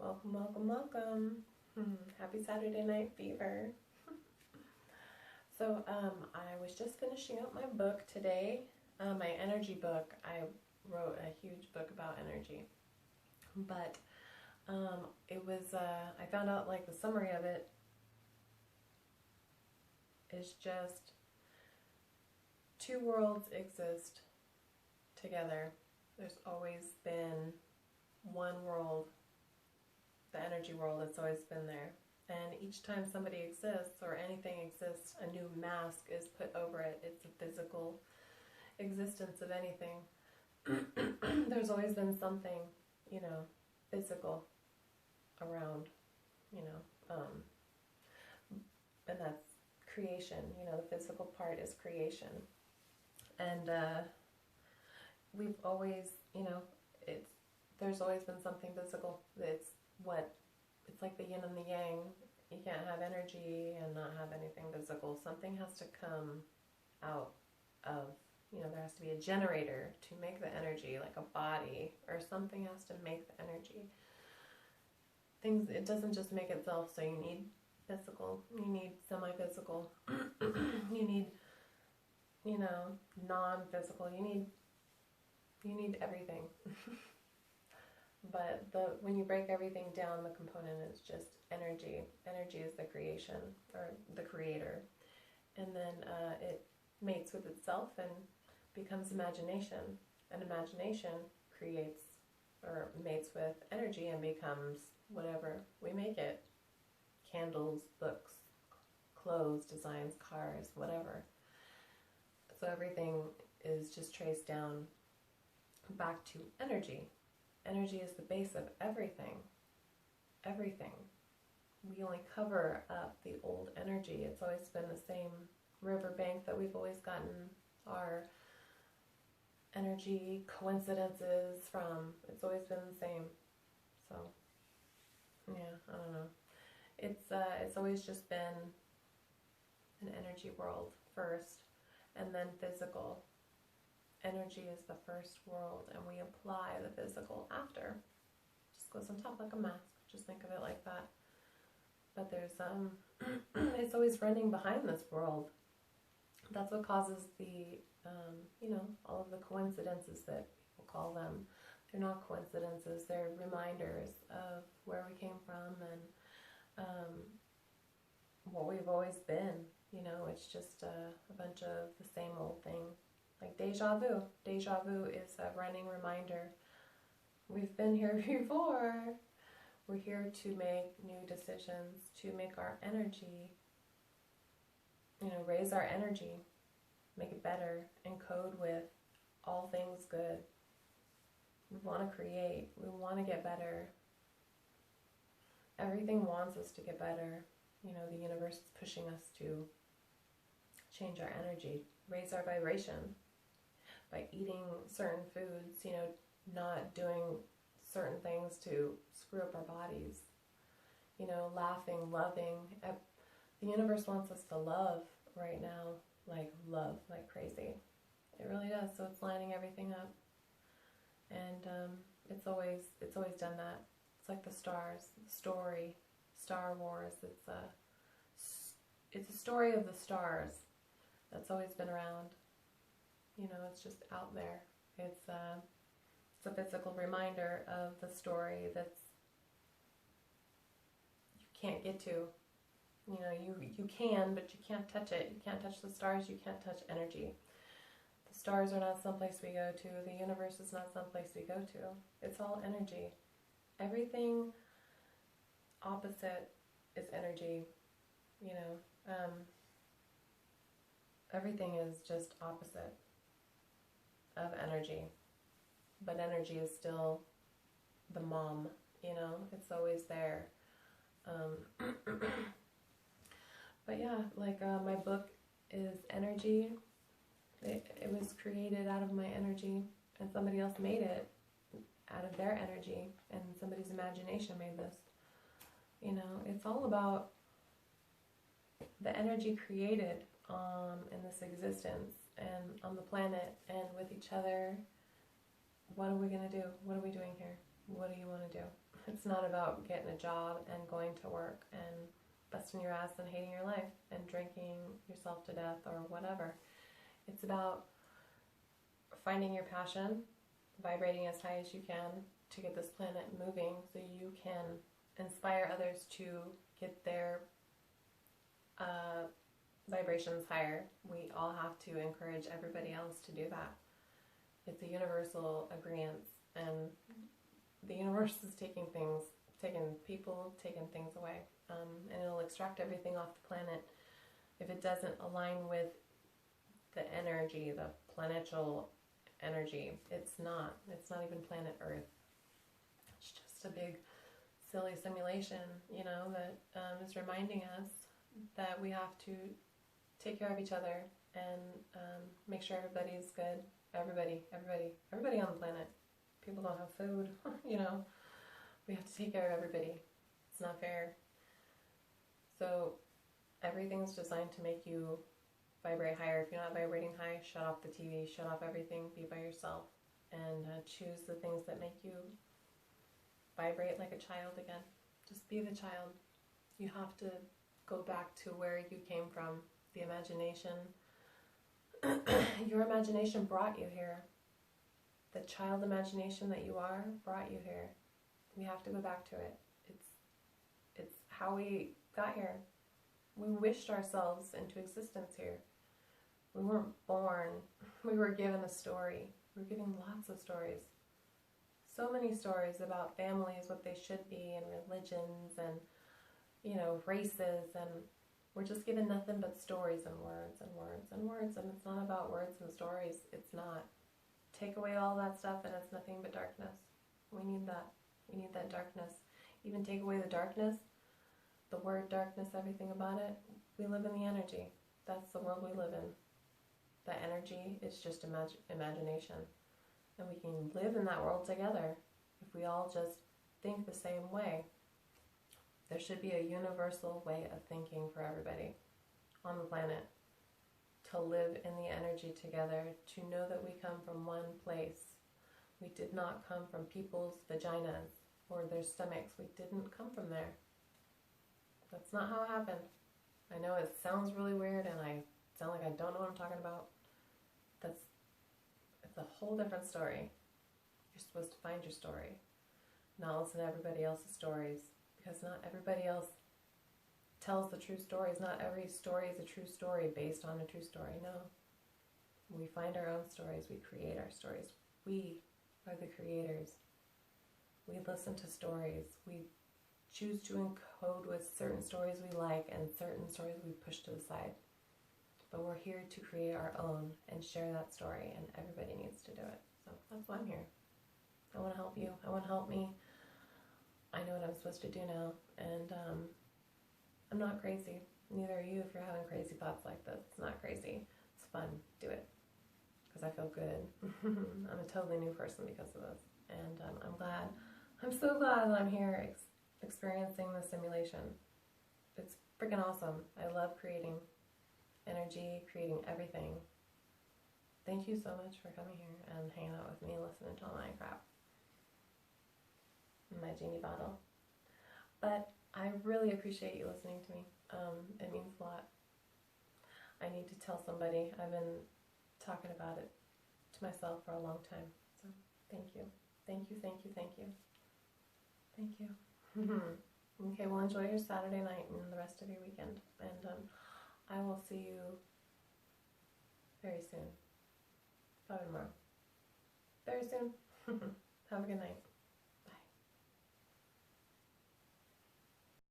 Welcome, welcome, welcome. Happy Saturday Night Fever. So, I was just finishing up my book today, my energy book. I wrote a huge book about energy, but it was, I found out like the summary of it is just two worlds exist together. There's always been one world, the energy world, that's always been there. And each time somebody exists or anything exists, a new mask is put over it. It's a physical existence of anything. There's always been something, physical around, and that's creation. The physical part is creation. And we've always, there's always been something physical. It's like the yin and the yang. You can't have energy and not have anything physical. Something has to come out of, there has to be a generator to make the energy, like a body, or something has to make the energy. It doesn't just make itself, so you need physical, you need semi-physical, you need, non-physical, you need everything. But when you break everything down, the component is just energy. Energy is the creation, or the creator. And then it mates with itself and becomes imagination. And imagination creates, or mates with energy and becomes whatever we make it. Candles, books, clothes, designs, cars, whatever. So everything is just traced down back to energy. Energy is the base of everything. Everything. We only cover up the old energy. It's always been the same riverbank that we've always gotten our energy coincidences from. It's always been the same. So, yeah, I don't know. It's always just been an energy world first, and then physical. Energy is the first world, and we apply the physical after. Just goes on top like a mask. Just think of it like that. But there's it's always running behind this world. That's what causes the all of the coincidences that people call them. They're not coincidences. They're reminders of where we came from and what we've always been. It's just a bunch of the same old thing. Like deja vu. Deja vu is a running reminder. We've been here before. We're here to make new decisions, to make our energy, raise our energy, make it better, encode with all things good. We want to create. We want to get better. Everything wants us to get better. The universe is pushing us to change our energy, raise our vibration. By eating certain foods, not doing certain things to screw up our bodies, laughing, loving. The universe wants us to love right now, love like crazy. It really does. So it's lining everything up, and it's always done that. It's like the stars, the story, Star Wars. It's a story of the stars that's always been around. It's just out there. It's a physical reminder of the story that's you can't get to. You can, but you can't touch it. You can't touch the stars. You can't touch energy. The stars are not someplace we go to. The universe is not someplace we go to. It's all energy. Everything opposite is energy. Everything is just opposite of energy, but energy is still the mom, it's always there. But yeah, my book is energy. It was created out of my energy, and somebody else made it out of their energy, and somebody's imagination made this. It's all about the energy created in this existence and on the planet and with each other. What are we going to do? What are we doing here? what do you want to do? It's not about getting a job and going to work and busting your ass and hating your life and drinking yourself to death or whatever. It's about finding your passion, vibrating as high as you can to get this planet moving so you can inspire others to get their vibrations higher. We all have to encourage everybody else to do that. It's a universal agreement, and the universe is taking people, taking things away, and it'll extract everything off the planet if it doesn't align with the energy, the planetary energy. It's not even planet Earth. It's just a big silly simulation, that is reminding us that we have to take care of each other and make sure everybody's good. Everybody on the planet. People don't have food, We have to take care of everybody. It's not fair. So everything's designed to make you vibrate higher. If you're not vibrating high, shut off the TV, shut off everything, be by yourself, and choose the things that make you vibrate like a child again. Just be the child. You have to go back to where you came from. The imagination. Your imagination brought you here. The child imagination that you are brought you here. We have to go back to it. It's how we got here. We wished ourselves into existence here. We weren't born. We were given a story. We were given lots of stories. So many stories about families, what they should be, and religions, and races, and we're just given nothing but stories and words and words and words, and it's not about words and stories. It's not. Take away all that stuff and it's nothing but darkness. We need that. We need that darkness. Even take away the darkness, the word darkness, everything about it. We live in the energy. That's the world we live in. The energy is just imagination. And we can live in that world together if we all just think the same way. There should be a universal way of thinking for everybody on the planet. To live in the energy together, to know that we come from one place. We did not come from people's vaginas or their stomachs. We didn't come from there. That's not how it happened. I know it sounds really weird and I sound like I don't know what I'm talking about. It's a whole different story. You're supposed to find your story, not listen to everybody else's stories, because not everybody else tells the true stories. Not every story is a true story based on a true story. No. We find our own stories. We create our stories. We are the creators. We listen to stories. We choose to encode with certain stories we like and certain stories we push to the side. But we're here to create our own and share that story, and everybody needs to do it. So that's why I'm here. I want to help you. I want to help me. I know what I'm supposed to do now, and I'm not crazy. Neither are you if you're having crazy thoughts like this. It's not crazy. It's fun. Do it. Because I feel good. I'm a totally new person because of this. And I'm so glad that I'm here experiencing the simulation. It's freaking awesome. I love creating energy, creating everything. Thank you so much for coming here and hanging out with me and listening to all my crap in my Genie bottle. But I really appreciate you listening to me. It means a lot. I need to tell somebody. I've been talking about it to myself for a long time. So thank you. Thank you, thank you, thank you. Thank you. Okay, well, enjoy your Saturday night and the rest of your weekend. And I will see you very soon. Probably tomorrow. Very soon. Have a good night.